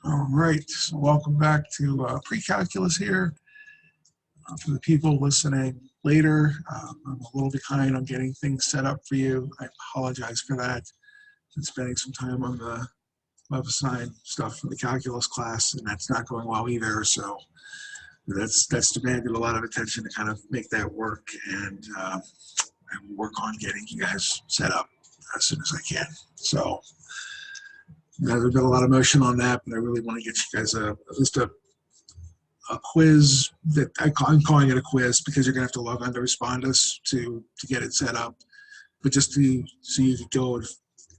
All right, so welcome back to pre-calculus here. For the people listening later, I'm a little behind on getting things set up for you. I apologize for that. Been spending some time on the web assigned stuff for the calculus class, and that's not going well either. So that's demanded a lot of attention to kind of make that work, and work on getting you guys set up as soon as I can. So there's been a lot of motion on that, but I really want to get you guys at least a quiz that I'm calling it a quiz because you're gonna have to log on to Respondus to get it set up, but just so you can go and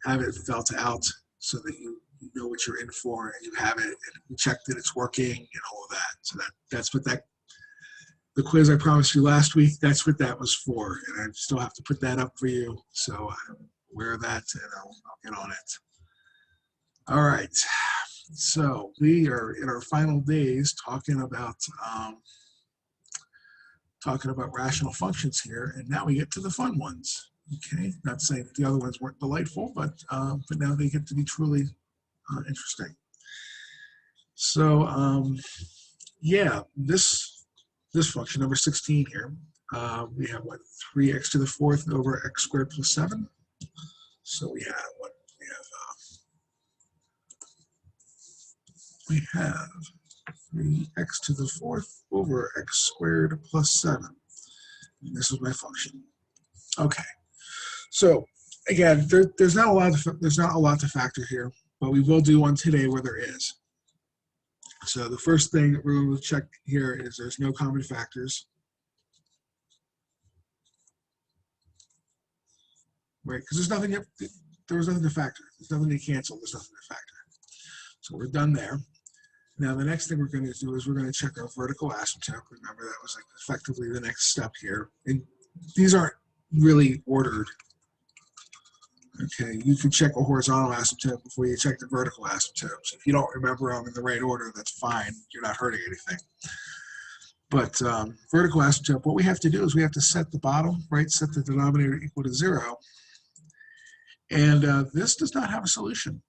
have it felt out so that you know what you're in for and you have it and you check that it's working and all of that. So that's what the quiz I promised you last week, that's what that was for, and I still have to put that up for you. So I'm aware of that, and I'll get on it. All right, so we are in our final days talking about rational functions here, and now we get to the fun ones. Okay, not saying that the other ones weren't delightful, but now they get to be truly interesting. So yeah, this function number 16 here, we have what, 3x to the 4th over x squared plus 7. So we have what we have 3x to the 4th over x squared plus 7. And this is my function. Okay, so again, there's not a lot to factor here, but we will do one today where there is. So the first thing that we're going to check here is there's no common factors, right? Because there was nothing to factor. There's nothing to cancel. There's nothing to factor. So we're done there. Now the next thing we're going to do is we're going to check our vertical asymptote. Remember, that was like effectively the next step here. And these aren't really ordered. Okay, you can check a horizontal asymptote before you check the vertical asymptote. So if you don't remember them in the right order, that's fine. You're not hurting anything. But vertical asymptote, what we have to do is we have to set the bottom, right? Set the denominator equal to 0. And this does not have a solution,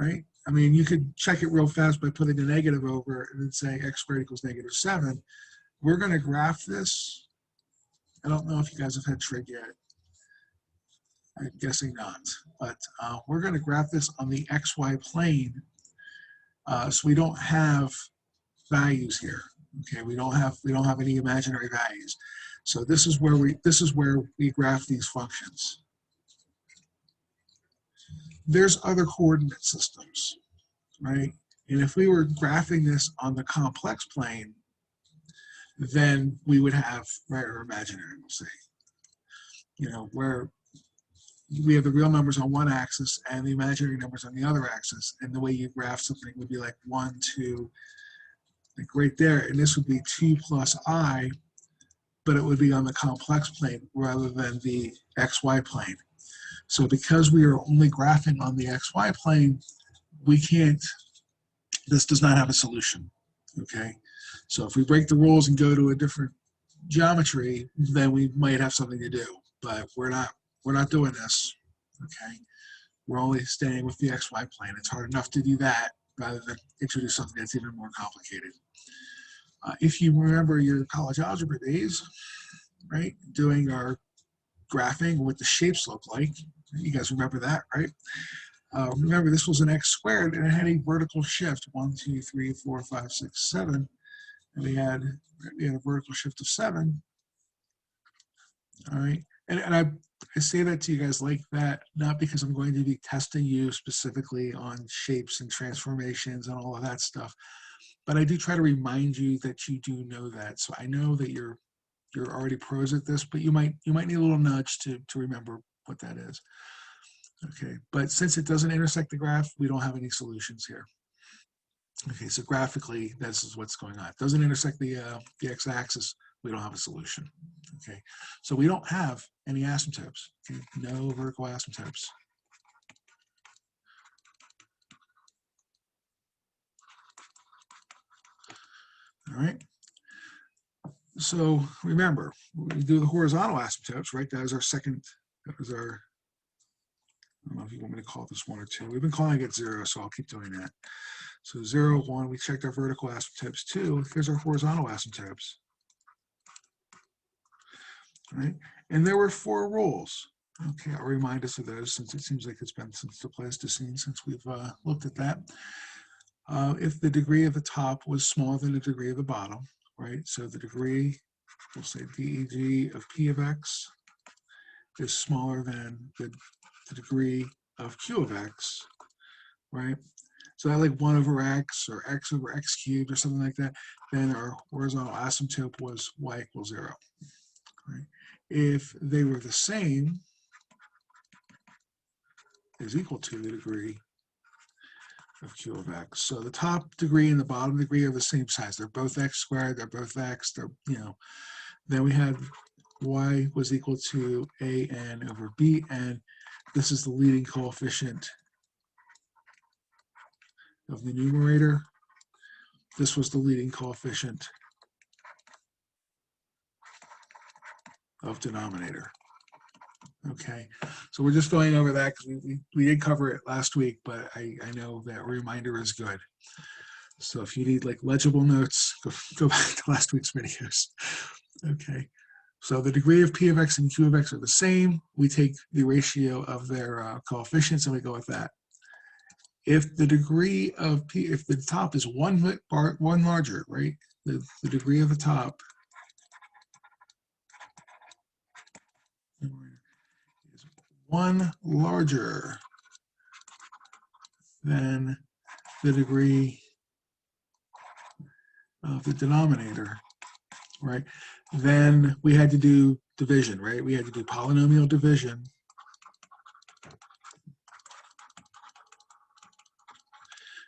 right? I mean, you could check it real fast by putting a negative over and then saying x squared equals -7. We're going to graph this. I don't know if you guys have had trig yet. I'm guessing not. But we're going to graph this on the xy plane, so we don't have values here. Okay, we don't have any imaginary values. So this is where we graph these functions. There's other coordinate systems, right? And if we were graphing this on the complex plane, then we would have, right, or imaginary, we'll say, where we have the real numbers on one axis and the imaginary numbers on the other axis, and the way you graph something would be like 1, 2, like right there, and this would be 2 plus I, but it would be on the complex plane rather than the xy plane. So because we are only graphing on the xy plane, this does not have a solution, okay? So if we break the rules and go to a different geometry, then we might have something to do, but we're not doing this, okay? We're only staying with the xy plane. It's hard enough to do that rather than introduce something that's even more complicated. If you remember your college algebra days, right, doing our graphing, what the shapes look like, you guys remember that, right? Remember, this was an x squared, and it had a vertical shift, 1, 2, 3, 4, 5, 6, 7, and we had a vertical shift of 7. All right, and I say that to you guys like that, not because I'm going to be testing you specifically on shapes and transformations and all of that stuff, but I do try to remind you that you do know that. So I know that you're already pros at this, but you might need a little nudge to remember what that is. Okay, but since it doesn't intersect the graph, we don't have any solutions here. Okay, so graphically, this is what's going on. It doesn't intersect the x-axis, we don't have a solution. Okay, so we don't have any asymptotes. Okay? No vertical asymptotes. All right. So remember, we do the horizontal asymptotes, right? That was our second. That was our. I don't know if you want me to call this 1 or 2. We've been calling it 0, so I'll keep doing that. So 0, 1, we checked our vertical asymptotes. 2, here's our horizontal asymptotes. Right? And there were 4 rules. Okay, I'll remind us of those since it seems like it's been since the Pleistocene since we've looked at that. If the degree of the top was smaller than the degree of the bottom, right? So the degree, we'll say DEG of P of X is smaller than the degree of Q of X, right? So that like 1 over X or X over X cubed or something like that, then our horizontal asymptote was Y equals 0, right? If they were the same, is equal to the degree of Q of X. So the top degree and the bottom degree are the same size. They're both X squared, they're both X, they're, then we had Y was equal to AN over BN. This is the leading coefficient of the numerator. This was the leading coefficient of denominator. Okay, so we're just going over that because we did cover it last week, but I know that reminder is good. So if you need like legible notes, go back to last week's videos. Okay, so the degree of P of X and Q of X are the same. We take the ratio of their coefficients and we go with that. If the degree of P, if the top is one larger, right? The degree of the top is 1 larger than the degree of the denominator, right? Then we had to do division, right? We had to do polynomial division.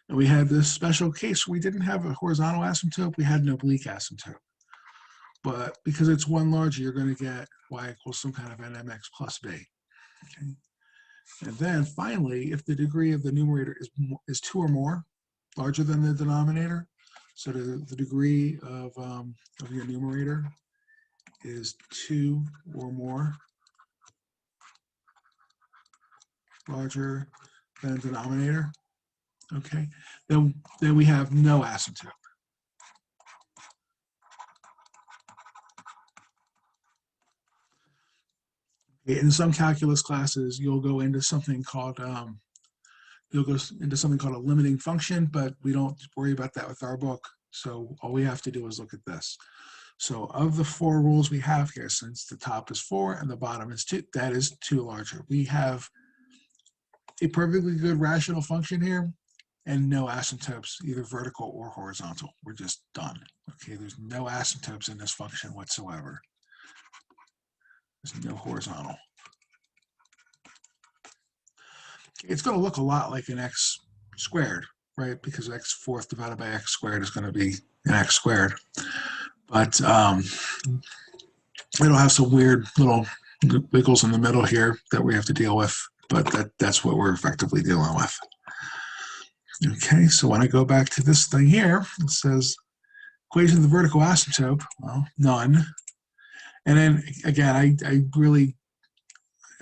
And we had this special case where we didn't have a horizontal asymptote, we had an oblique asymptote. But because it's 1 larger, you're going to get Y equals some kind of NMX plus B. Okay. And then finally, if the degree of the numerator is 2 or more, larger than the denominator, so the degree of your numerator is 2 or more, larger than the denominator, okay, then we have no asymptote. In some calculus classes, you'll go into something called a limiting function, but we don't worry about that with our book. So all we have to do is look at this. So of the 4 rules we have here, since the top is 4 and the bottom is 2, that is 2 larger. We have a perfectly good rational function here and no asymptotes, either vertical or horizontal. We're just done. Okay, there's no asymptotes in this function whatsoever. There's no horizontal. It's going to look a lot like an x squared, right? Because x fourth divided by x squared is going to be an x squared. But it'll have some weird little wiggles in the middle here that we have to deal with. But that's what we're effectively dealing with. Okay, so when I go back to this thing here, it says equation of the vertical asymptote, well, none. And then again, I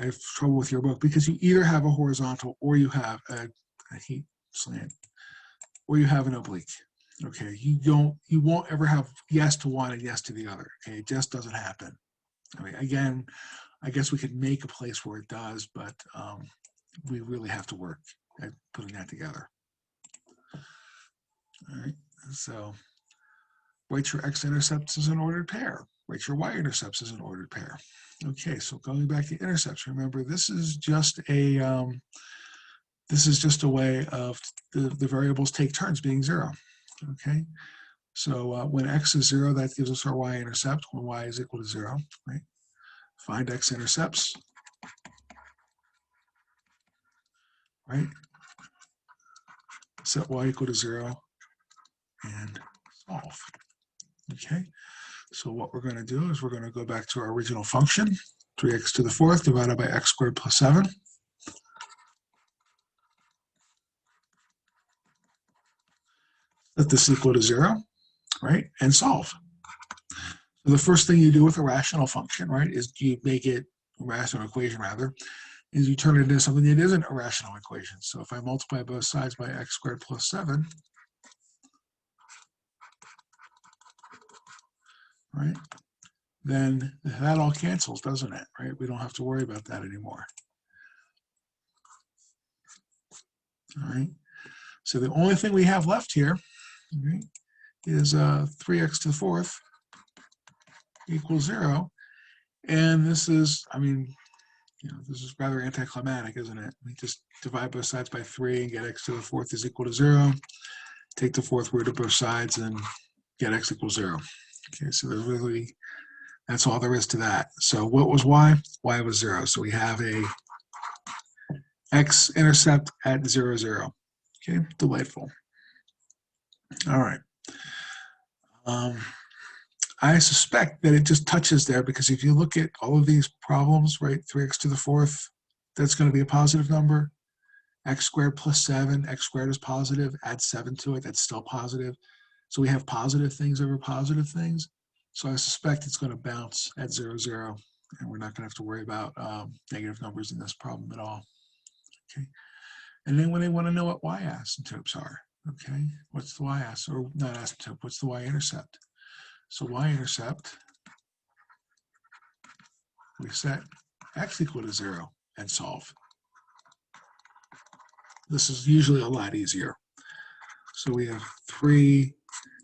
have trouble with your book because you either have a horizontal or you have a heat slant or you have an oblique. Okay, you won't ever have yes to one and yes to the other. Okay, it just doesn't happen. I mean, again, I guess we could make a place where it does, but we really have to work at putting that together. All right, so write your x-intercepts as an ordered pair. Write your y-intercepts as an ordered pair. Okay, so going back to intercepts, remember this is just a way of the variables take turns being 0. Okay, so when x is 0, that gives us our y-intercept when y is equal to 0. Right? Find x-intercepts. Right? Set y equal to 0 and solve. Okay. So what we're going to do is we're going to go back to our original function, 3x to the 4th divided by x squared plus 7. Let this equal to 0, right? And solve. So the first thing you do with a rational function, right, is you make it a rational equation rather, is you turn it into something that isn't a rational equation. So if I multiply both sides by x squared plus 7, right, then that all cancels, doesn't it, right? We don't have to worry about that anymore. All right, so the only thing we have left here, right, is 3x to the fourth equals 0. And this is, I mean, this is rather anticlimactic, isn't it? We just divide both sides by 3 and get x to the fourth is equal to 0. Take the fourth root of both sides and get x equals 0. Okay, so there's really, that's all there is to that. So what was y? Y was 0. So we have a x-intercept at 0, 0. Okay, delightful. All right. I suspect that it just touches there because if you look at all of these problems, right, 3x to the fourth, that's going to be a positive number. X squared plus 7, x squared is positive, add 7 to it, that's still positive. So we have positive things over positive things. So I suspect it's going to bounce at 0, 0, and we're not going to have to worry about negative numbers in this problem at all. Okay. And then when they want to know what y asymptotes are, okay, what's the y asymptote, or not asymptote, what's the y-intercept? So y-intercept, we set x equal to 0 and solve. This is usually a lot easier. So we have 3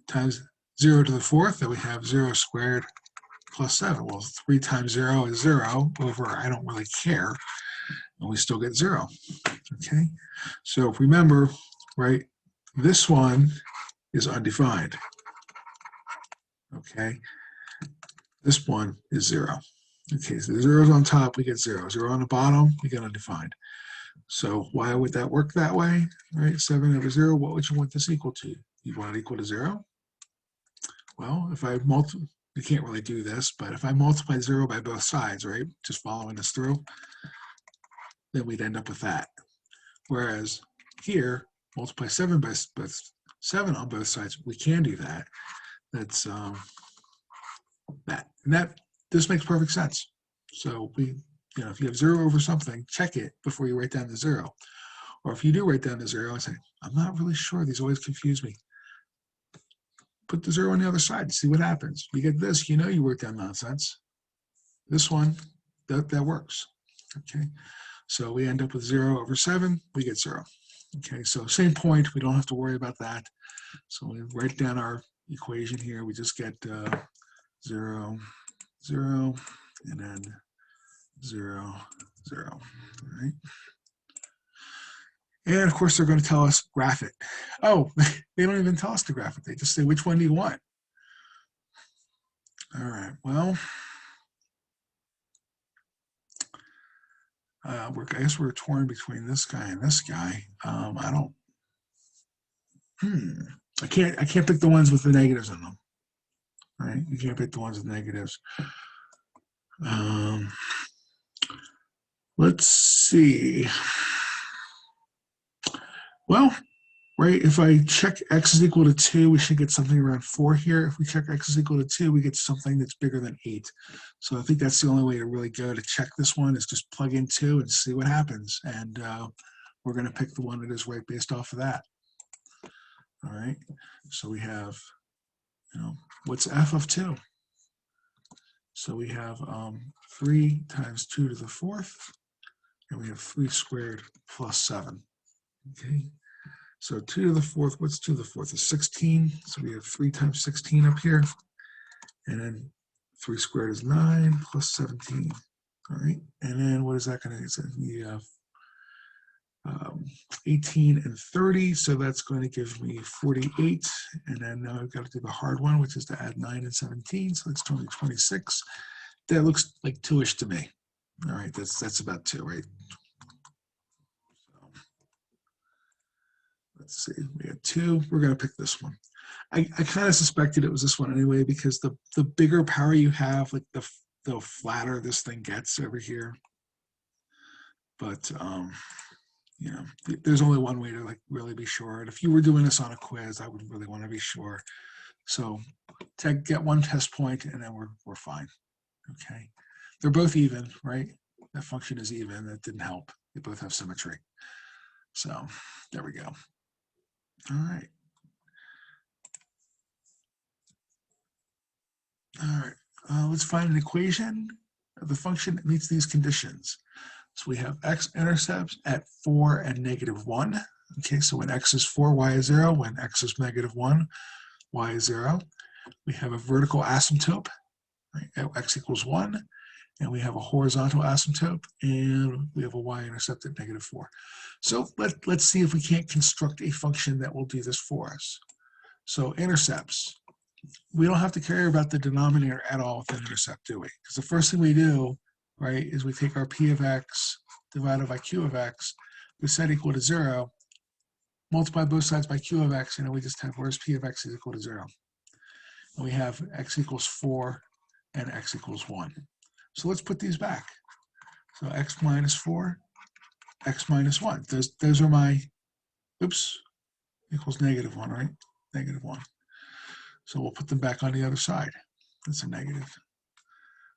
times 0 to the fourth, then we have 0 squared plus 7. Well, 3 times 0 is 0 over I don't really care, and we still get 0. Okay, so remember, right, this one is undefined. Okay, this one is 0. Okay, so the 0 is on top, we get 0. 0 on the bottom, we get undefined. So why would that work that way? Right, 7 over 0, what would you want this equal to? You want it equal to 0? Well, if I multiply, you can't really do this, but if I multiply 0 by both sides, right, just following this through, then we'd end up with that. Whereas here, multiply 7 by 7 on both sides, we can do that. That's that. And this makes perfect sense. So if you have 0 over something, check it before you write down the 0. Or if you do write down the 0 and say, I'm not really sure, these always confuse me. Put the 0 on the other side and see what happens. You get this, you wrote down nonsense. This one, that works. Okay, so we end up with 0 over 7, we get 0. Okay, so same point, we don't have to worry about that. So we write down our equation here, we just get 0, 0, and then 0, 0. All right. And of course, they're going to tell us graph it. Oh, they don't even tell us to graph it. They just say, which one do you want? All right, well, I guess we're torn between this guy and this guy. I can't pick the ones with the negatives in them. Right? You can't pick the ones with negatives. Let's see. Well, right, if I check x is equal to 2, we should get something around 4 here. If we check x is equal to 2, we get something that's bigger than 8. So I think that's the only way to really go to check this one is just plug in 2 and see what happens. And we're going to pick the one that is right based off of that. All right, so we have, what's f of 2? So we have 3 times 2 to the fourth, and we have 3 squared plus 7. Okay, so 2 to the fourth, what's 2 to the fourth is 16. So we have 3 times 16 up here, and then 3 squared is 9 plus 17. All right, and then what is that going to be? So we have 18 and 30, so that's going to give me 48, and then now I've got to do the hard one, which is to add 9 and 17, so that's only 26. That looks like 2-ish to me. All right, that's about 2, right? So let's see, we got 2. We're going to pick this one. I kind of suspected it was this one anyway, because the bigger power you have, like the flatter this thing gets over here. But there's only one way to really be sure. And if you were doing this on a quiz, I would really want to be sure. So get 1 test point, and then we're fine. Okay, they're both even, right? That function is even. That didn't help. They both have symmetry. So there we go. All right. All right, let's find an equation of the function that meets these conditions. So we have x-intercepts at 4 and -1. Okay, so when x is 4, y is 0. When x is -1, y is 0. We have a vertical asymptote, right, at x equals 1. And we have a horizontal asymptote, and we have a y-intercept at -4. So let's see if we can't construct a function that will do this for us. So intercepts. We don't have to care about the denominator at all with an intercept, do we? Because the first thing we do, right, is we take our p of x divided by q of x, we set equal to 0, multiply both sides by q of x, and then we just have where's p of x is equal to 0. And we have x equals 4 and x equals 1. So let's put these back. So x minus 4, x minus 1. Those are my, oops, equals -1, right? -1. So we'll put them back on the other side. That's a negative.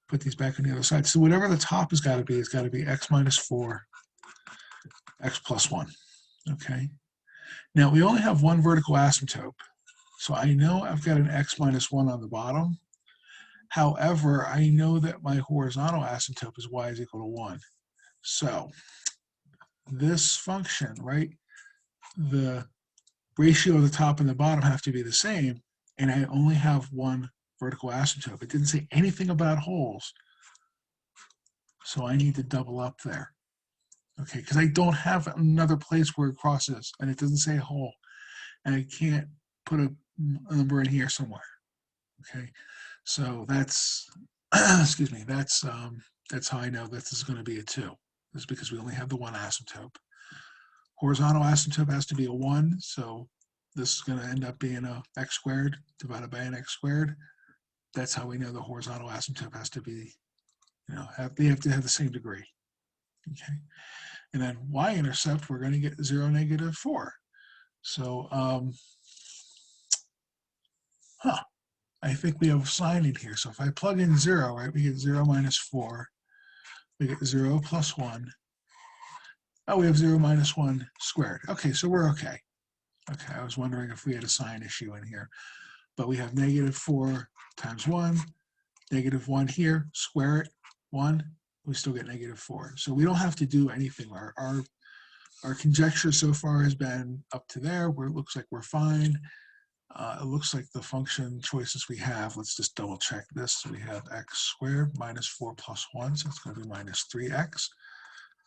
Put these back on the other side. So whatever the top has got to be, it's got to be x minus 4, x plus 1. Okay. Now we only have one vertical asymptote. So I know I've got an x minus 1 on the bottom. However, I know that my horizontal asymptote is y is equal to 1. So this function, right, the ratio of the top and the bottom have to be the same, and I only have one vertical asymptote. It didn't say anything about holes, so I need to double up there. Okay, because I don't have another place where it crosses, and it doesn't say a hole, and I can't put a number in here somewhere. Okay, so that's excuse me, that's how I know that this is going to be a 2. This is because we only have the one asymptote. Horizontal asymptote has to be a 1, so this is going to end up being a x squared divided by an x squared. That's how we know the horizontal asymptote has to be, they have to have the same degree. Okay, and then y-intercept, we're going to get 0, -4. So, I think we have a sign in here. So if I plug in 0, right, we get 0 minus 4. We get 0 plus 1. Oh, we have 0 minus 1 squared. Okay, so we're okay. Okay, I was wondering if we had a sign issue in here. But we have -4 times 1, -1 here, square it, 1, we still get -4. So we don't have to do anything. Our conjecture so far has been up to there, where it looks like we're fine. It looks like the function choices we have, let's just double check this. So we have x squared minus 4 plus 1, so it's going to be minus 3x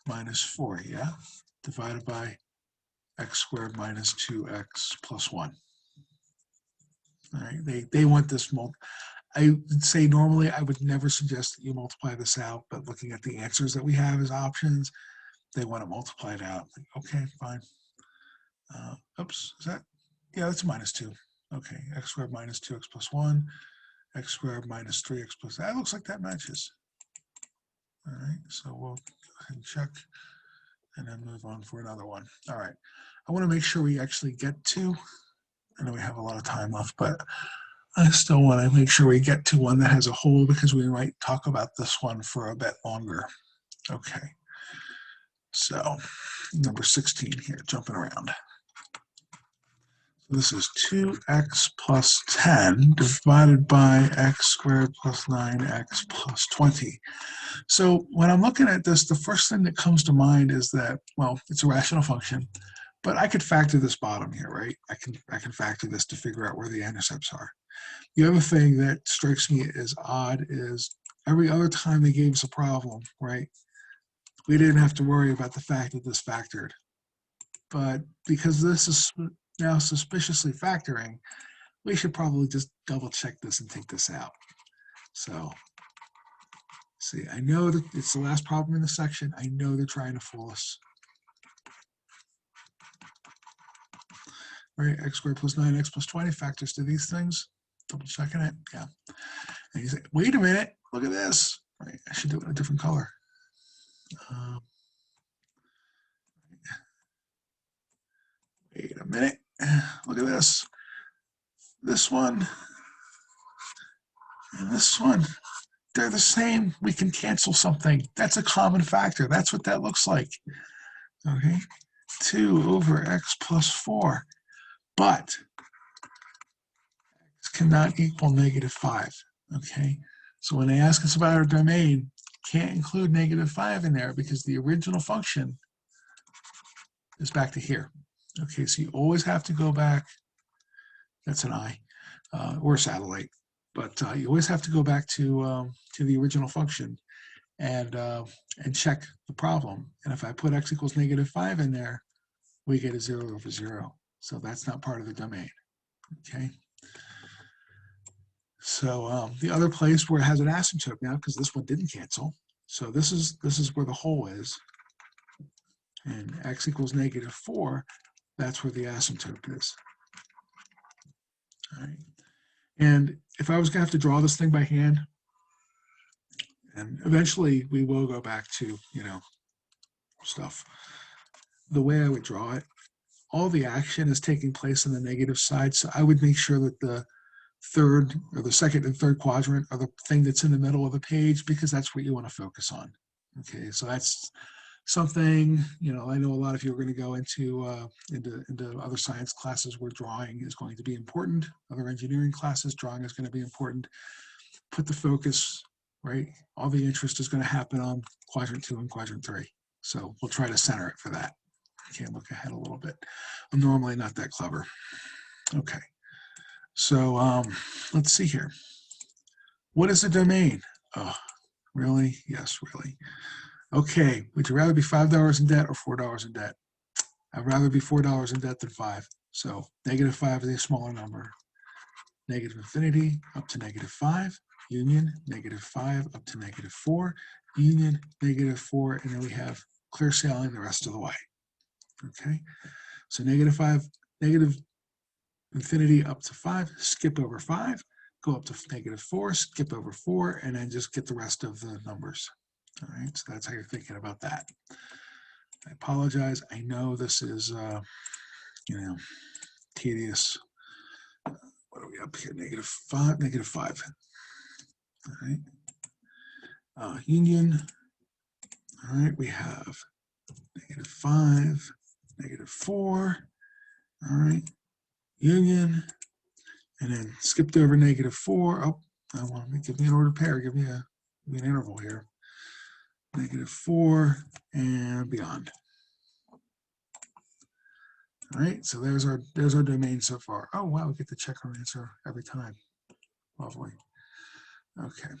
minus 4, yeah? Divided by x squared minus 2x plus 1. All right, they want this I would say normally I would never suggest that you multiply this out, but looking at the answers that we have as options, they want to multiply it out. Okay, fine. Oops, is that? Yeah, that's -2. Okay, x squared minus 2x plus 1, x squared minus 3x plus, that looks like that matches. All right, so we'll go ahead and check and then move on for another one. All right, I want to make sure we actually get to, I know we have a lot of time left, but I still want to make sure we get to one that has a hole because we might talk about this one for a bit longer. Okay, so number 16 here, jumping around. This is 2x plus 10 divided by x squared plus 9x plus 20. So when I'm looking at this, the first thing that comes to mind is that, well, it's a rational function, but I could factor this bottom here, right? I can factor this to figure out where the intercepts are. The other thing that strikes me as odd is every other time they gave us a problem, right, we didn't have to worry about the fact that this factored. But because this is now suspiciously factoring, we should probably just double check this and take this out. So, see, I know that it's the last problem in the section. I know they're trying to fool us. Right, x squared plus 9x plus 20 factors to these things. Double checking it, yeah. And you say, wait a minute, look at this. Right, I should do it in a different color. Wait a minute, look at this. This one and this one, they're the same. We can cancel something. That's a common factor. That's what that looks like. Okay, 2 over x plus 4. But x cannot equal -5. Okay, so when they ask us about our domain, can't include -5 in there because the original function is back to here. Okay, so you always have to go back. That's an I, or a satellite, but you always have to go back to the original function and check the problem. And if I put x equals -5 in there, we get a 0 over 0. So that's not part of the domain. Okay. So the other place where it has an asymptote now, because this one didn't cancel. So this is where the hole is. And x equals -4, that's where the asymptote is. All right. And if I was going to have to draw this thing by hand, and eventually we will go back to, stuff. The way I would draw it, all the action is taking place on the negative side. So I would make sure that the third or the second and third quadrant are the thing that's in the middle of the page, because that's what you want to focus on. Okay, so that's something, I know a lot of you are going to go into other science classes where drawing is going to be important. Other engineering classes, drawing is going to be important. Put the focus, right? All the interest is going to happen on quadrant 2 and quadrant 3. So we'll try to center it for that. I can't look ahead a little bit. I'm normally not that clever. Okay. So let's see here. What is a domain? Oh, really? Yes, really. Okay, would you rather be $5 in debt or $4 in debt? I'd rather be $4 in debt than 5. So -5 is a smaller number. Negative infinity up to -5. Union, -5 up to -4. Union, -4, and then we have clear sailing the rest of the way. Okay, so -5, negative infinity up to 5, skip over 5, go up to -4, skip over 4, and then just get the rest of the numbers. All right, so that's how you're thinking about that. I apologize. I know this is, tedious. What are we up here? -5, -5. All right. Union. All right, we have -5, -4. All right. Union. And then skipped over -4. Oh, I want to give me an ordered pair. Give me an interval here. -4 and beyond. All right, so there's our domain so far. Oh wow, we get to check our answer every time. Lovely. Okay.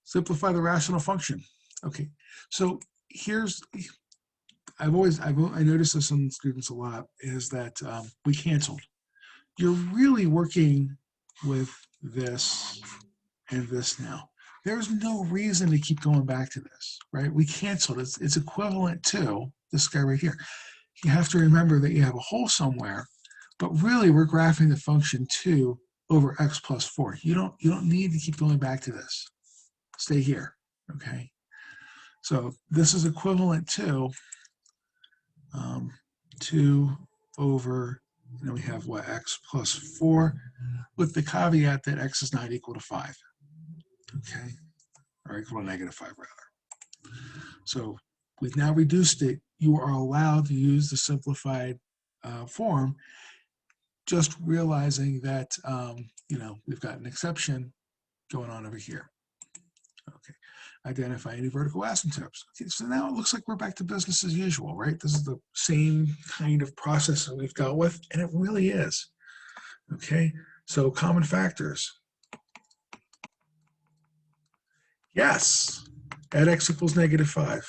Simplify the rational function. Okay, so here's I noticed this on students a lot, is that we canceled. You're really working with this and this now. There's no reason to keep going back to this, right? We canceled. It's equivalent to this guy right here. You have to remember that you have a hole somewhere, but really we're graphing the function 2 over x plus 4. You don't need to keep going back to this. Stay here, okay? So this is equivalent to 2 over, we have what, x plus 4, with the caveat that x is not equal to 5, okay? Or equal to -5 rather. So we've now reduced it. You are allowed to use the simplified form, just realizing that, we've got an exception going on over here. Okay, identify any vertical asymptotes. Okay, so now it looks like we're back to business as usual, right? This is the same kind of process that we've dealt with, and it really is. Okay, so common factors. Yes, at x equals -5.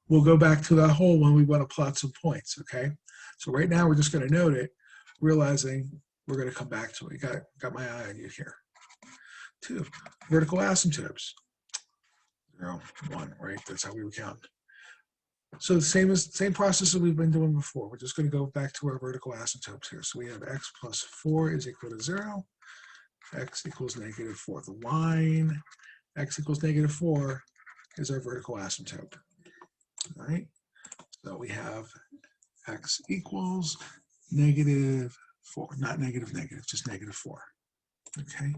We'll go back to that hole when we want to plot some points, okay? So right now we're just going to note it, realizing we're going to come back to it. Got my eye on you here. 2, vertical asymptotes. 0, 1, right? That's how we were counting. So the same process that we've been doing before. We're just going to go back to our vertical asymptotes here. So we have x plus 4 is equal to 0. X equals -4. The line x equals -4 is our vertical asymptote. All right, so we have x equals -4, not negative, just -4. Okay.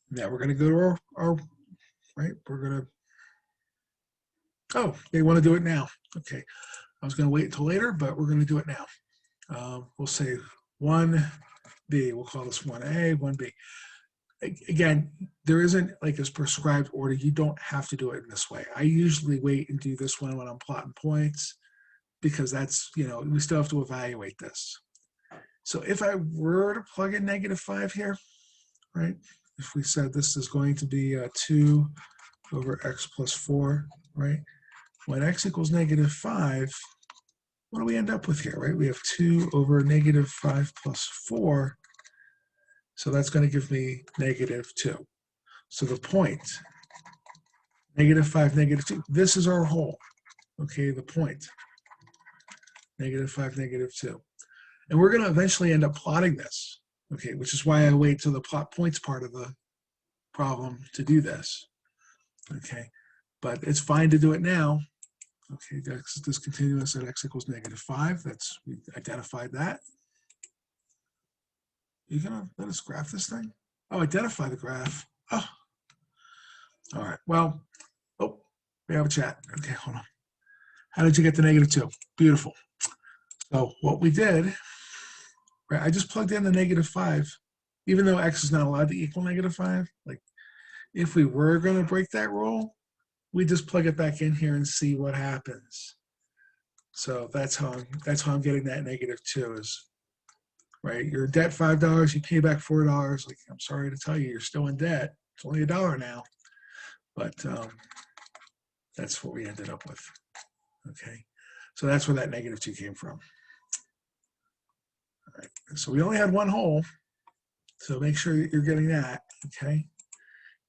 Now we're going to go to our right. We're going to. Oh, they want to do it now. Okay, I was going to wait until later, but we're going to do it now. We'll say 1 B. We'll call this 1A, 1B. Again, there isn't like a prescribed order. You don't have to do it in this way. I usually wait and do this one when I'm plotting points because that's, we still have to evaluate this. So if I were to plug in -5 here, right? If we said this is going to be 2 over x plus 4, right? When x equals -5, what do we end up with here, right? We have 2 over -5 plus 4. So that's going to give me -2. So the point, -5, -2, this is our hole, okay, the point, -5, -2. And we're going to eventually end up plotting this, okay, which is why I wait till the plot points part of the problem to do this, okay. But it's fine to do it now, okay, that's discontinuous at x equals -5, we identified that. You're gonna let us graph this thing? Oh, identify the graph. Oh, all right. Well, oh, we have a chat. Okay, hold on. How did you get to -2? Beautiful. So what we did, right? I just plugged in the -5, even though x is not allowed to equal -5. Like, if we were going to break that rule, we just plug it back in here and see what happens. So that's how I'm getting that -2 is. Right, you're in debt $5, you pay back $4. Like, I'm sorry to tell you, you're still in debt. It's only $1 now, but that's what we ended up with. Okay, so that's where that -2 came from. All right, so we only had one hole, so make sure that you're getting that. Okay,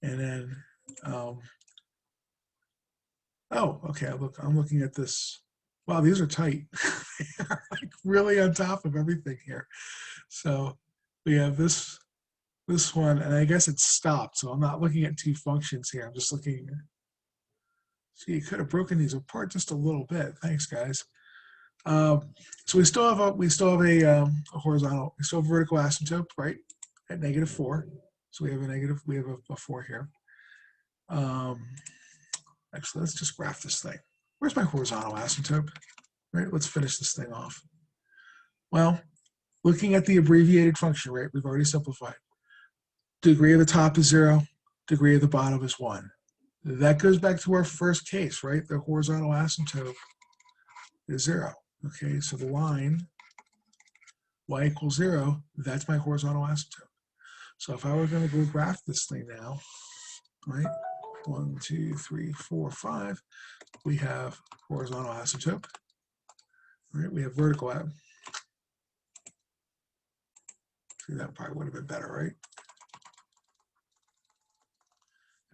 and then oh, okay, I'm looking at this. Wow, these are tight. They're like really on top of everything here. So we have this one, and I guess it's stopped. So I'm not looking at two functions here. I'm just looking. See, you could have broken these apart just a little bit. Thanks, guys. So we still have a horizontal. We still have a vertical asymptote, right? At -4. So we have a 4 here. Actually, let's just graph this thing. Where's my horizontal asymptote? Right, let's finish this thing off. Well, looking at the abbreviated function, right, we've already simplified. Degree of the top is 0, degree of the bottom is 1. That goes back to our first case, right? The horizontal asymptote is 0. Okay, so the line y equals 0, that's my horizontal asymptote. So if I were going to go graph this thing now, right? 1, 2, 3, 4, 5. We have horizontal asymptote. Right? We have vertical asymptote. See, that probably would have been better, right?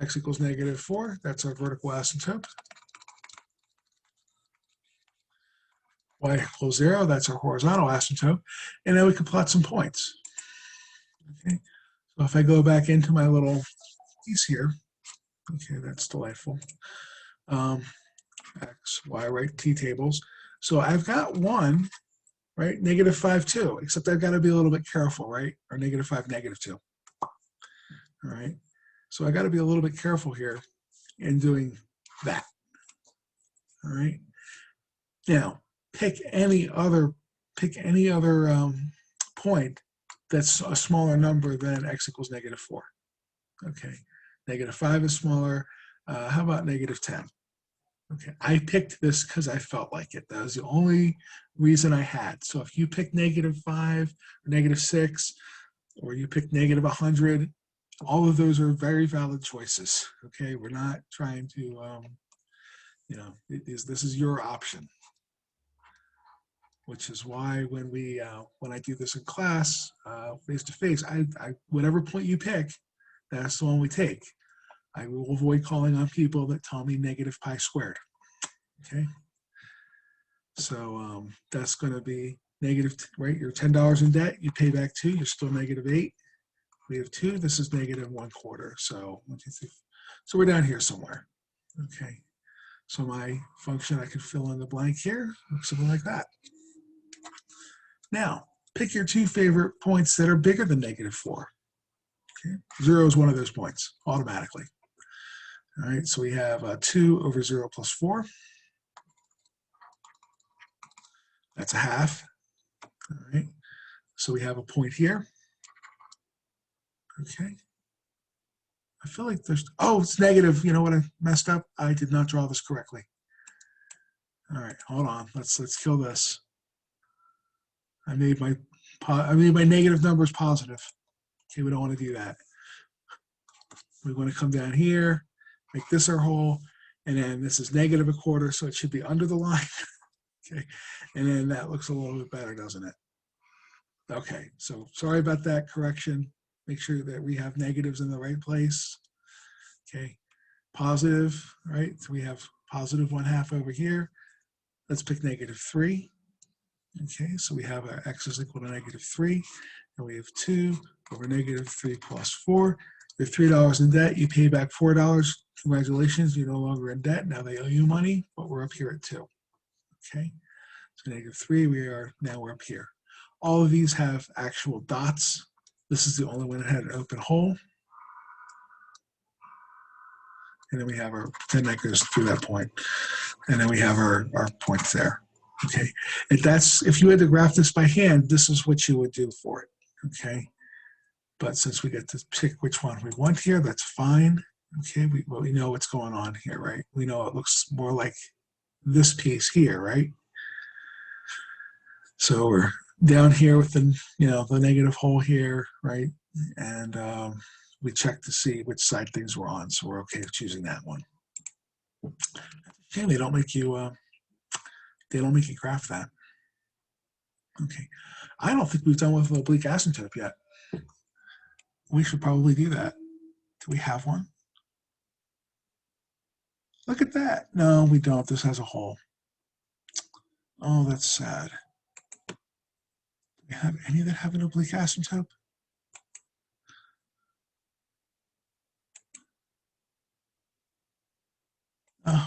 X equals -4. That's our vertical asymptote. Y equals 0. That's our horizontal asymptote. And then we can plot some points. Okay. So if I go back into my little piece here, okay, that's delightful. X, Y, right, T tables. So I've got one, right, -5, 2, except I've got to be a little bit careful, right? Or -5, -2. All right. So I got to be a little bit careful here in doing that. All right. Now, pick any other point that's a smaller number than x equals -4. Okay. -5 is smaller. How about -10? Okay, I picked this because I felt like it. That was the only reason I had. So if you pick -5 or -6, or you pick -100, all of those are very valid choices. Okay, we're not trying to, this is your option. Which is why when I do this in class, face to face, whatever point you pick, that's the one we take. I will avoid calling on people that tell me -π². Okay, so that's going to be negative, right? You're $10 in debt, you pay back 2, you're still -8. We have 2, this is -1/4. So 1, 2, 3. So we're down here somewhere. Okay, so my function, I could fill in the blank here, something like that. Now, pick your 2 favorite points that are bigger than -4. Okay, 0 is one of those points automatically. All right, so we have 2 over 0 plus 4. That's a half. All right, so we have a point here. Okay. I feel like there's, oh, it's negative. You know what I messed up? I did not draw this correctly. All right, hold on. Let's kill this. I made my negative numbers positive. Okay, we don't want to do that. We want to come down here, make this our hole, and then this is negative a quarter, so it should be under the line. Okay, and then that looks a little bit better, doesn't it? Okay, so sorry about that correction. Make sure that we have negatives in the right place. Okay, positive, right? So we have positive 1/2 over here. Let's pick -3. Okay, so we have our x is equal to -3, and we have 2 over -3 plus 4. You're $3 in debt. You pay back $4. Congratulations, you're no longer in debt. Now they owe you money, but we're up here at 2. Okay, so -3, we're up here. All of these have actual dots. This is the only one that had an open hole. And then we have our 10 that goes through that point. And then we have our points there. Okay, if you had to graph this by hand, this is what you would do for it. Okay, but since we get to pick which one we want here, that's fine. Okay, we know what's going on here, right? We know it looks more like this piece here, right? So we're down here with the the negative hole here, right? And we check to see which side things were on, so we're okay with choosing that one. Okay, they don't make you graph that. Okay, I don't think we've done with the oblique asymptote yet. We should probably do that. Do we have one? Look at that. No, we don't. This has a hole. Oh, that's sad. Do we have any that have an oblique asymptote?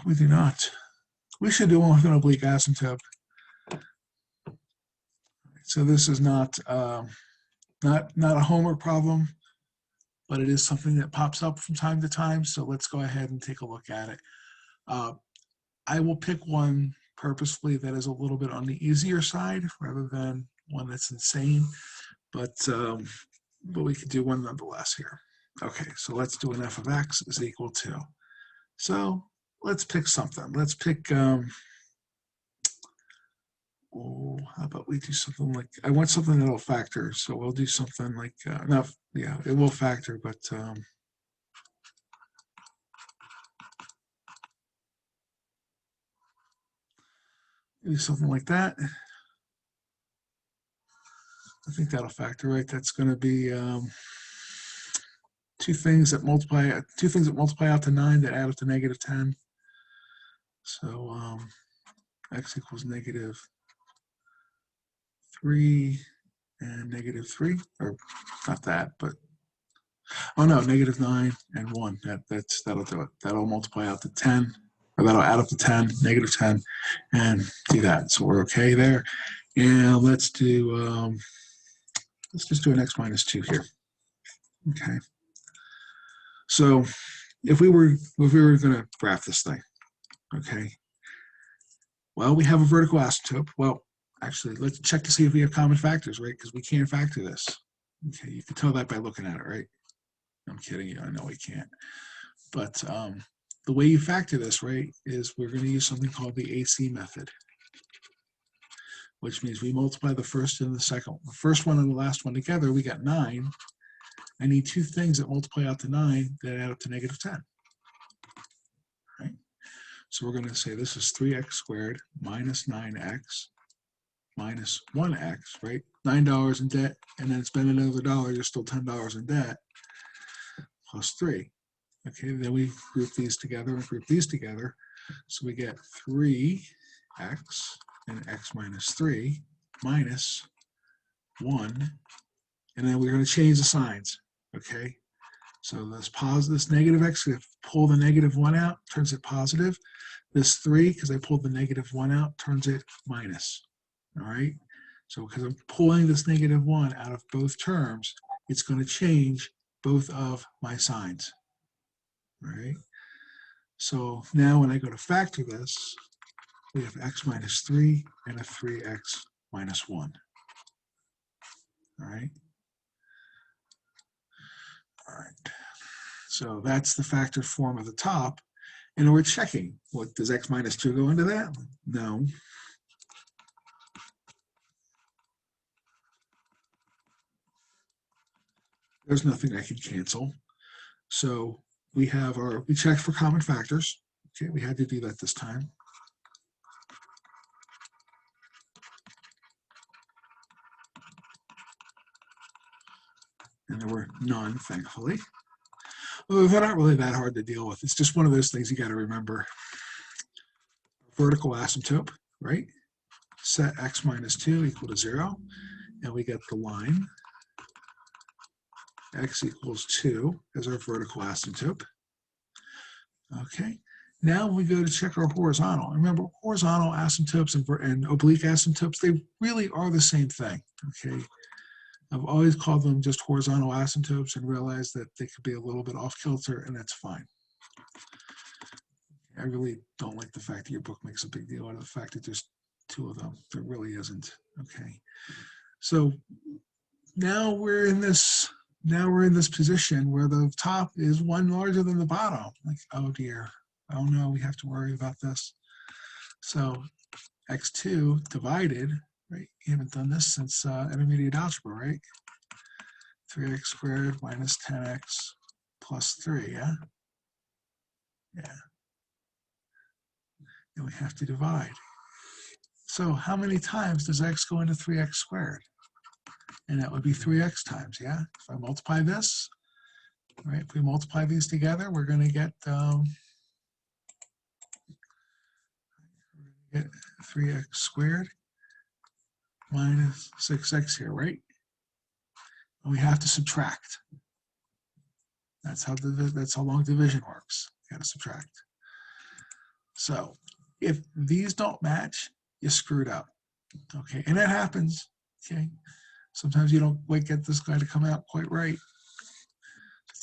We do not. We should do one with an oblique asymptote. So this is not a homework problem, but it is something that pops up from time to time. So let's go ahead and take a look at it. I will pick one purposefully that is a little bit on the easier side rather than one that's insane, but we could do one nonetheless here. Okay, so let's do an f of x is equal to. So let's pick something. Let's pick, how about we do something like, I want something that'll factor, so we'll do something like, it will factor, but do something like that. I think that'll factor, right? That's going to be two things that multiply out to 9 that add up to -10. So x equals -3 and -3, or not that, but oh no, -9 and 1. That'll do it. That'll multiply out to 10, or that'll add up to 10, -10, and do that. So we're okay there. And let's just do an x minus 2 here. Okay. So if we were going to graph this thing, okay. Well, we have a vertical asymptote. Well, actually, let's check to see if we have common factors, right? Because we can't factor this. Okay, you can tell that by looking at it, right? I'm kidding you. I know we can't. But the way you factor this, right, is we're going to use something called the AC method, which means we multiply the first and the second. The first one and the last one together, we got 9. I need two things that multiply out to 9 that add up to -10. Right? So we're going to say this is 3x squared minus 9x minus 1x, right? $9 in debt, and then spend another $1, you're still $10 in debt, plus 3. Okay, then we group these together and group these together. So we get 3x and x minus 3 minus 1. And then we're going to change the signs. Okay, so this negative x, if I pull the -1 out, turns it positive. This 3, because I pulled the -1 out, turns it minus. All right, so because I'm pulling this -1 out of both terms, it's going to change both of my signs. All right, so now when I go to factor this, we have x minus 3 and a 3x minus 1. All right. So that's the factored form of the top. And we're checking, what, does x minus 2 go into that? No. There's nothing I can cancel. So we checked for common factors. Okay, we had to do that this time. And there were none, thankfully. Well, they're not really that hard to deal with. It's just one of those things you got to remember. Vertical asymptote, right? Set x minus 2 equal to 0. And we get the line x equals 2 as our vertical asymptote. Okay. Now we go to check our horizontal. Remember, horizontal asymptotes and oblique asymptotes, they really are the same thing. Okay. I've always called them just horizontal asymptotes and realized that they could be a little bit off kilter, and that's fine. I really don't like the fact that your book makes a big deal out of the fact that there's two of them. There really isn't. Okay. So now we're in this position where the top is one larger than the bottom. Like, oh dear. Oh no, we have to worry about this. So x2 divided, right? You haven't done this since intermediate algebra, right? 3x squared minus 10x plus 3, yeah? Yeah. And we have to divide. So how many times does x go into 3x squared? And that would be 3x times, yeah? If I multiply this, right? If we multiply these together, we're going to get 3x squared minus 6x here, right? And we have to subtract. That's how long division works. You got to subtract. So if these don't match, you screwed up. Okay, and that happens. Okay, sometimes you don't quite get this guy to come out quite right.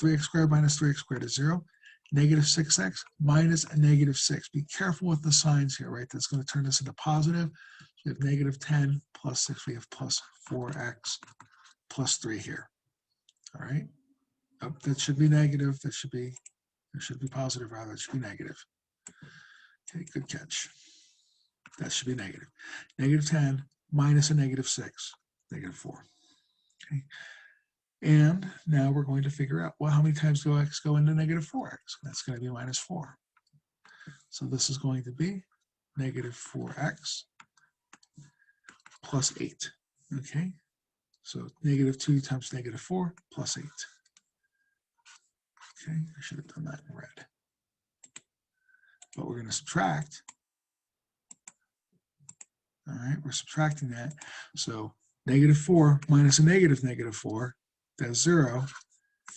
3x squared minus 3x squared is 0. Negative 6x minus a negative 6. Be careful with the signs here, right? That's going to turn this into positive. So we have negative 10 plus 6. We have plus 4x plus 3 here. All right. Oh, that should be negative. That should be positive, rather. It should be negative. Okay, good catch. That should be negative. Negative 10 minus a negative 6, negative 4. Okay. And now we're going to figure out, well, how many times do x go into negative 4x? That's going to be minus 4. So this is going to be negative 4x plus 8. Okay. So negative 2 times negative 4 plus 8. Okay, I should have done that in red. But we're going to subtract. All right, we're subtracting that. So negative 4 minus a negative 4, that's 0.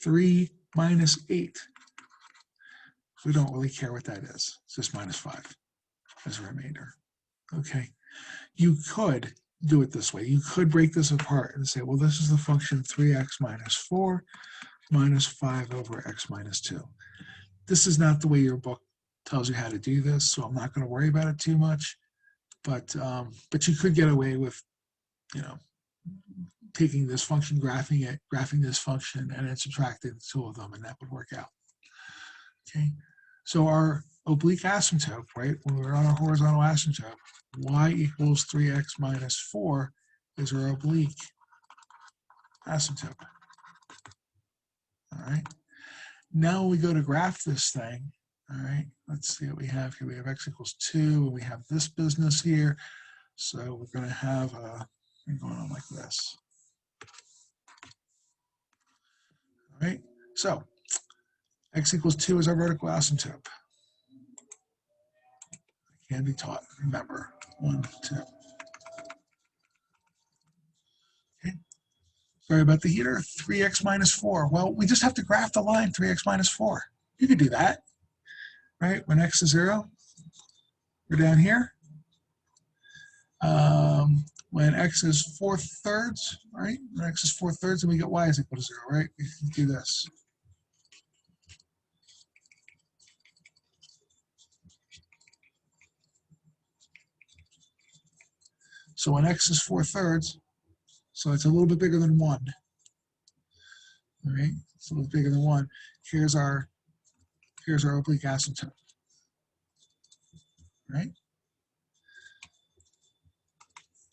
3 minus 8. We don't really care what that is. It's just minus 5 as a remainder. Okay, you could do it this way. You could break this apart and say, well, this is the function 3x minus 4 minus 5 over x minus 2. This is not the way your book tells you how to do this, so I'm not going to worry about it too much. But you could get away with, taking this function, graphing this function, and then subtracting the two of them, and that would work out. Okay, so our oblique asymptote, right? When we're on our horizontal asymptote, y equals 3x minus 4 is our oblique asymptote. All right. Now we go to graph this thing. All right. Let's see what we have here. We have x equals 2, and we have this business here. So we're going to have a thing going on like this. All right. So x equals 2 is our vertical asymptote. Can be taught. Remember, 1, 2. Okay. Sorry about the heater. 3x minus 4. Well, we just have to graph the line 3x minus 4. You could do that, right? When x is 0, we're down here. When x is 4/3, right? When x is 4/3, and we get y is equal to 0, right? We can do this. So when x is 4/3, so it's a little bit bigger than 1. All right, so it's bigger than 1. Here's our oblique asymptote. Right?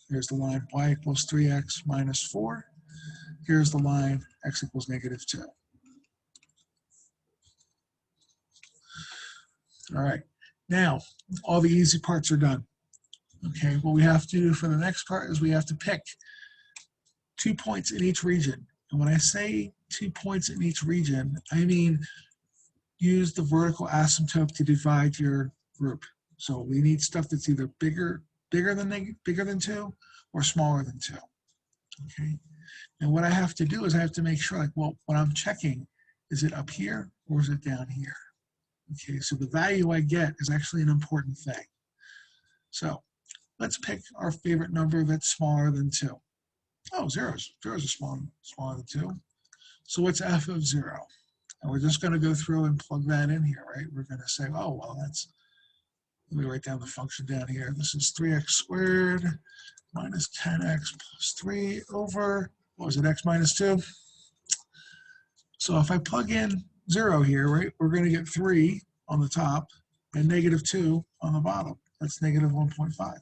Here's the line y equals 3x minus 4. Here's the line x equals negative 2. All right, now all the easy parts are done. Okay, what we have to do for the next part is we have to pick 2 points in each region. And when I say 2 points in each region, I mean use the vertical asymptote to divide your group. So we need stuff that's either bigger than 2 or smaller than 2. Okay, and what I have to do is I have to make sure, like, well, what I'm checking, is it up here or is it down here? Okay, so the value I get is actually an important thing. So let's pick our favorite number that's smaller than 2. Oh, zeros. Zeros are smaller than 2. So what's f of 0? And we're just going to go through and plug that in here, right? We're going to say, oh, well, let me write down the function down here. This is 3x squared minus 10x plus 3 over, what was it, x minus 2? So if I plug in 0 here, right, we're going to get 3 on the top and negative 2 on the bottom. That's negative 1.5.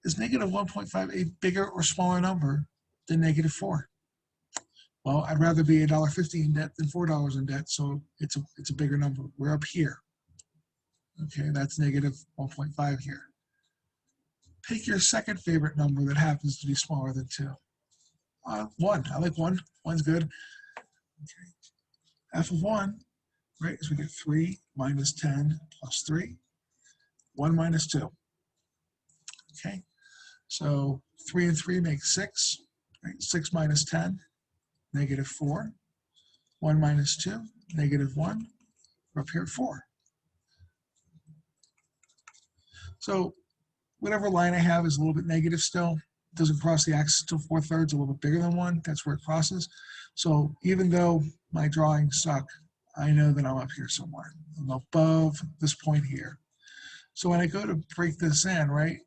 Is negative 1.5 a bigger or smaller number than negative 4? Well, I'd rather be $1.50 in debt than $4 in debt, so it's a bigger number. We're up here. Okay, that's negative 1.5 here. Pick your second favorite number that happens to be smaller than 2. 1. I like 1. 1's good. Okay. F of 1, right, is we get 3 minus 10 plus 3. 1 minus 2. Okay, so 3 and 3 make 6. Right? 6 minus 10, negative 4. 1 minus 2, negative 1. We're up here at 4. So whatever line I have is a little bit negative still. It doesn't cross the axis till 4/3, a little bit bigger than 1. That's where it crosses. So even though my drawings suck, I know that I'm up here somewhere. I'm above this point here. So when I go to break this in, right,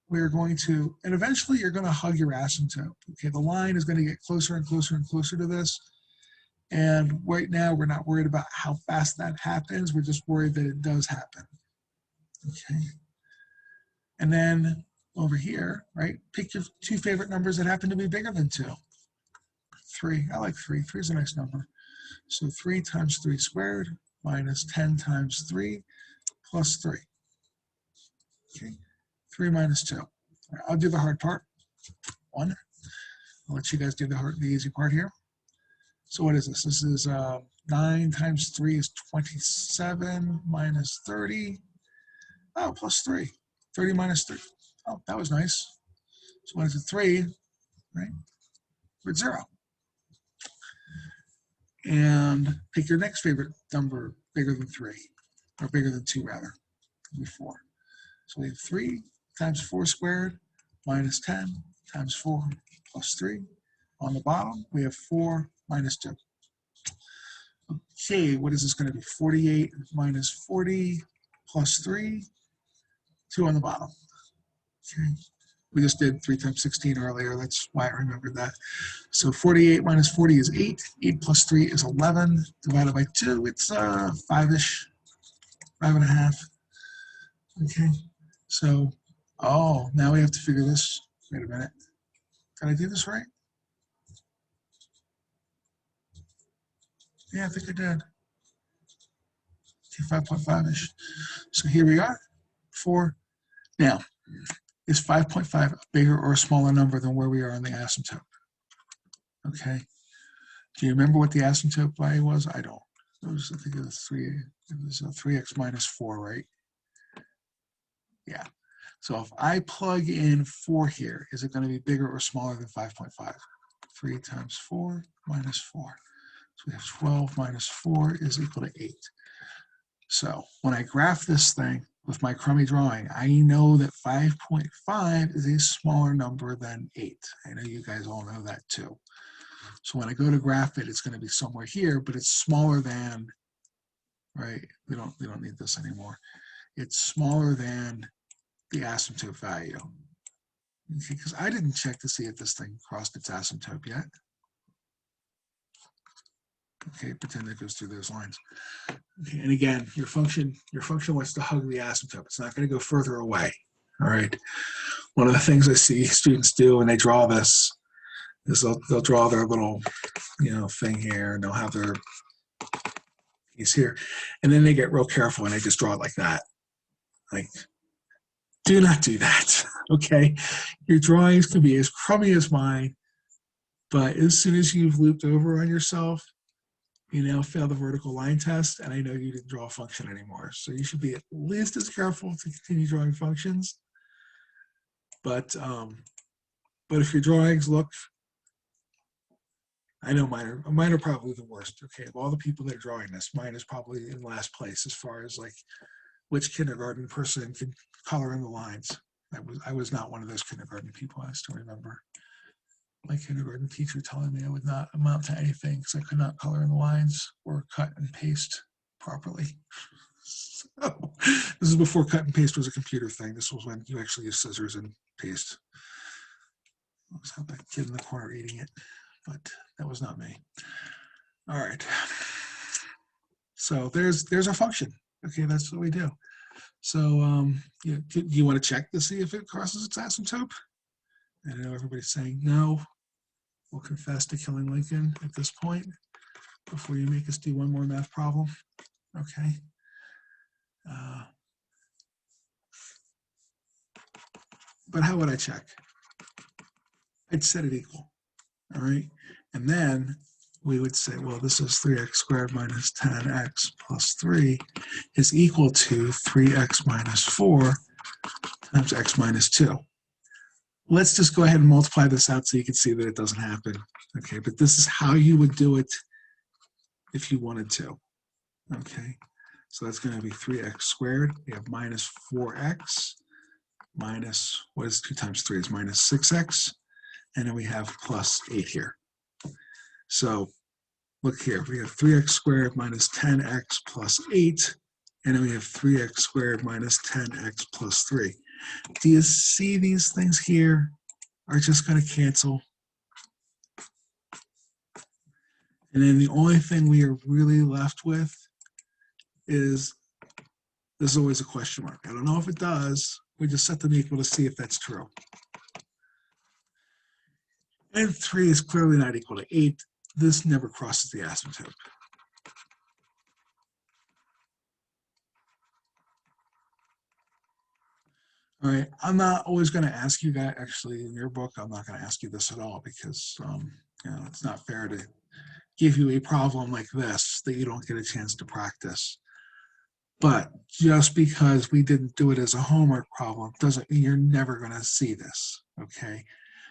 we're going to, and eventually you're going to hug your asymptote. Okay, the line is going to get closer and closer and closer to this. And right now we're not worried about how fast that happens. We're just worried that it does happen. Okay. And then over here, right, pick your 2 favorite numbers that happen to be bigger than 2. 3, I like 3. 3 is a nice number. So 3 times 3 squared minus 10 times 3 plus 3. Okay, 3 minus 2. All right, I'll do the hard part. 1. I'll let you guys do the easy part here. So what is this? This is 9 times 3 is 27 minus 30. Oh, plus 3. 30 minus 3. Oh, that was nice. So what is it? 3, right? We're at 0. And pick your next favorite number bigger than 3, or bigger than 2 rather. It'll be 4. So we have 3 times 4 squared minus 10 times 4 plus 3. On the bottom, we have 4 minus 2. Okay, what is this going to be? 48 minus 40 plus 3. 2 on the bottom. Okay, we just did 3 times 16 earlier. That's why I remembered that. So 48 minus 40 is 8. 8 plus 3 is 11. Divided by 2, it's 5-ish, 5.5. Okay, so, oh, now we have to figure this. Wait a minute. Did I do this right? Yeah, I think I did. Okay, 5.5-ish. So here we are, 4. Now, is 5.5 a bigger or a smaller number than where we are in the asymptote? Okay. Do you remember what the asymptote value was? I don't. I think it was 3. It was 3x minus 4, right? Yeah. So if I plug in 4 here, is it going to be bigger or smaller than 5.5? 3 times 4 minus 4. So we have 12 minus 4 is equal to 8. So when I graph this thing with my crummy drawing, I know that 5.5 is a smaller number than 8. I know you guys all know that too. So when I go to graph it, it's going to be somewhere here, but it's smaller than, right? We don't need this anymore. It's smaller than the asymptote value. Okay, because I didn't check to see if this thing crossed its asymptote yet. Okay, pretend it goes through those lines. Okay, and again, your function wants to hug the asymptote. It's not going to go further away. All right. One of the things I see students do when they draw this is they'll draw their little, thing here, and they'll have their piece here, and then they get real careful and they just draw it like that. Like, do not do that. Okay, your drawings can be as crummy as mine, but as soon as you've looped over on yourself, you now fail the vertical line test, and I know you didn't draw a function anymore. So you should be at least as careful to continue drawing functions. But if your drawings look, I know mine are probably the worst. Okay, of all the people that are drawing this, mine is probably in last place as far as like which kindergarten person can color in the lines. I was not one of those kindergarten people. I still remember my kindergarten teacher telling me I would not amount to anything because I could not color in the lines or cut and paste properly. So this is before cut and paste was a computer thing. This was when you actually use scissors and paste. I was have that kid in the corner eating it, but that was not me. All right. So there's a function. Okay, that's what we do. So do you want to check to see if it crosses its asymptote? I know everybody's saying no. We'll confess to killing Lincoln at this point before you make us do one more math problem. Okay. But how would I check? I'd set it equal. All right. And then we would say, well, this is 3x squared minus 10x plus 3 is equal to 3x minus 4 times x minus 2. Let's just go ahead and multiply this out so you can see that it doesn't happen. Okay, but this is how you would do it if you wanted to. Okay, so that's going to be 3x squared. We have minus 4x minus, what is 2 times 3 is minus 6x. And then we have plus 8 here. So look here, we have 3x squared minus 10x plus 8. And then we have 3x squared minus 10x plus 3. Do you see these things here are just going to cancel? And then the only thing we are really left with is, this is always a question mark. I don't know if it does. We just set them equal to see if that's true. And 3 is clearly not equal to 8. This never crosses the asymptote. All right, I'm not always going to ask you guys, actually in your book, I'm not going to ask you this at all because it's not fair to give you a problem like this that you don't get a chance to practice. But just because we didn't do it as a homework problem doesn't mean you're never going to see this, okay?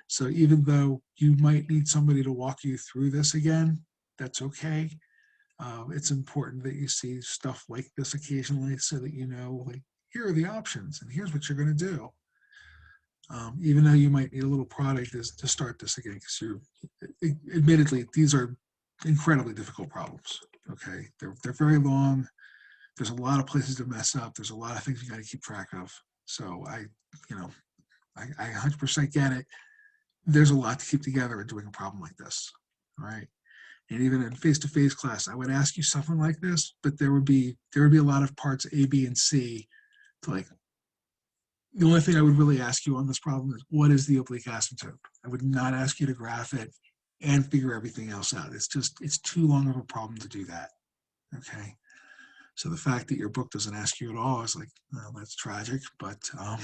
So even though you might need somebody to walk you through this again, that's okay. It's important that you see stuff like this occasionally so that you know, like, here are the options and here's what you're going to do. Even though you might need a little product to start this again, because admittedly, these are incredibly difficult problems, okay? They're very long. There's a lot of places to mess up. There's a lot of things you got to keep track of. So I 100% get it. There's a lot to keep together in doing a problem like this, all right? And even in face-to-face class, I would ask you something like this, but there would be a lot of parts A, B, and C to like. The only thing I would really ask you on this problem is, what is the oblique asymptote? I would not ask you to graph it and figure everything else out. It's too long of a problem to do that, okay? So the fact that your book doesn't ask you at all is like, well, that's tragic, but I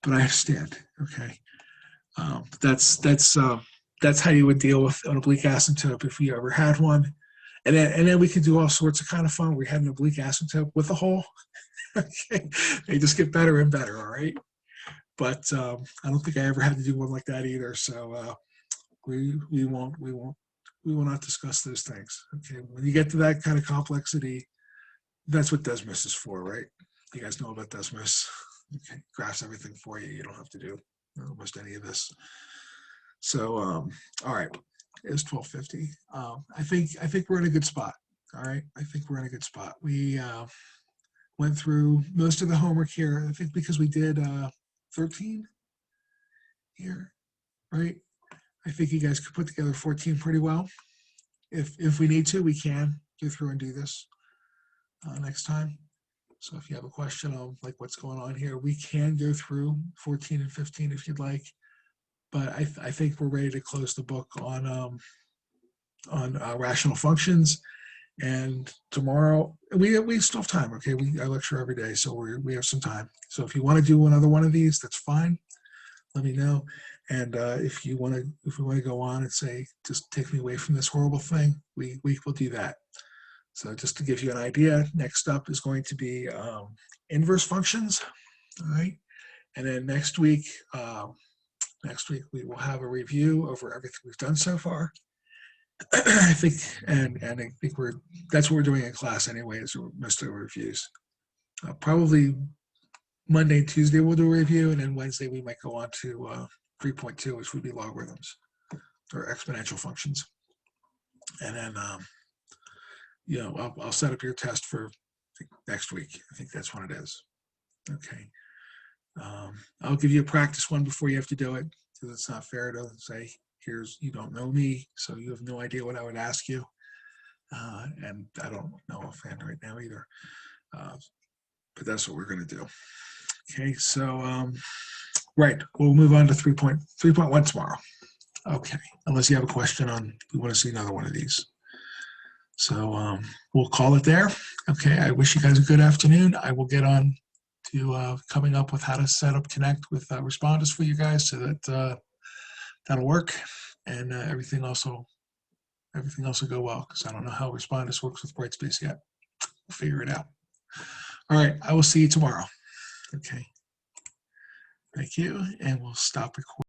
understand, okay? That's how you would deal with an oblique asymptote if you ever had one. And then we could do all sorts of kind of fun. We had an oblique asymptote with a hole. Okay, they just get better and better, all right? But I don't think I ever had to do one like that either. So we will not discuss those things. Okay, when you get to that kind of complexity, that's what Desmos is for, right? You guys know about Desmos. Okay, graphs everything for you. You don't have to do almost any of this. So all right, it's 12:50. I think we're in a good spot. All right, I think we're in a good spot. We went through most of the homework here, I think, because we did 13 here, right? I think you guys could put together 14 pretty well. if we need to, we can go through and do this next time. So if you have a question on like what's going on here, we can go through 14 and 15 if you'd like. But I think we're ready to close the book on rational functions. And tomorrow we still have time. Okay, I lecture every day, so we have some time. So if you want to do another one of these, that's fine. Let me know. And if we want to go on and say, just take me away from this horrible thing, we will do that. So just to give you an idea, next up is going to be inverse functions. All right, and then next week we will have a review over everything we've done so far. I think, and I think that's what we're doing in class anyway, is most of the reviews. Probably Monday and Tuesday we'll do a review, and then Wednesday we might go on to 3.2, which would be logarithms or exponential functions. And then I'll set up your test for next week. I think that's when it is. Okay. I'll give you a practice one before you have to do it, because it's not fair to say, you don't know me, so you have no idea what I would ask you. And I don't know offhand right now either. But that's what we're going to do. Okay, so, right, we'll move on to 3.1 tomorrow. Okay, unless you have a question on, we want to see another one of these. So we'll call it there. Okay, I wish you guys a good afternoon. I will get on to coming up with how to set up Connect with responders for you guys, so that that'll work, and everything else will go well, because I don't know how responders works with Brightspace yet. We'll figure it out. All right, I will see you tomorrow. Okay. Thank you, and we'll stop recording.